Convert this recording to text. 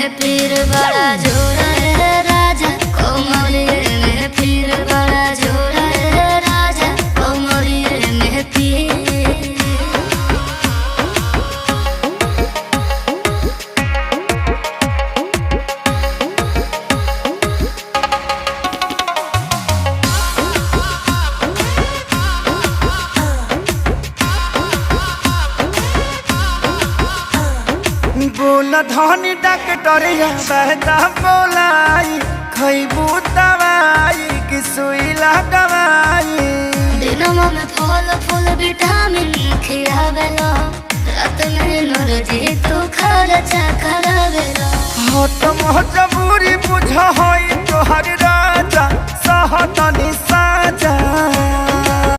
में फिर बड़ा जोड़ा है राजा, कोमरिए में फिर बड़ा जोड़ा है राजा, कोमरिए में फिर। बोला धनी डॉक्टरिया बहता बोलाई, खैबू दवाई कि सुई लगवाई। दिनमा में फल फूल विटामिन खियावेला, रात में एनर्जी तू खर्चा करावेला। हो तो मजबूरी बुझ होई तोहर राजा, सहतनी साजा।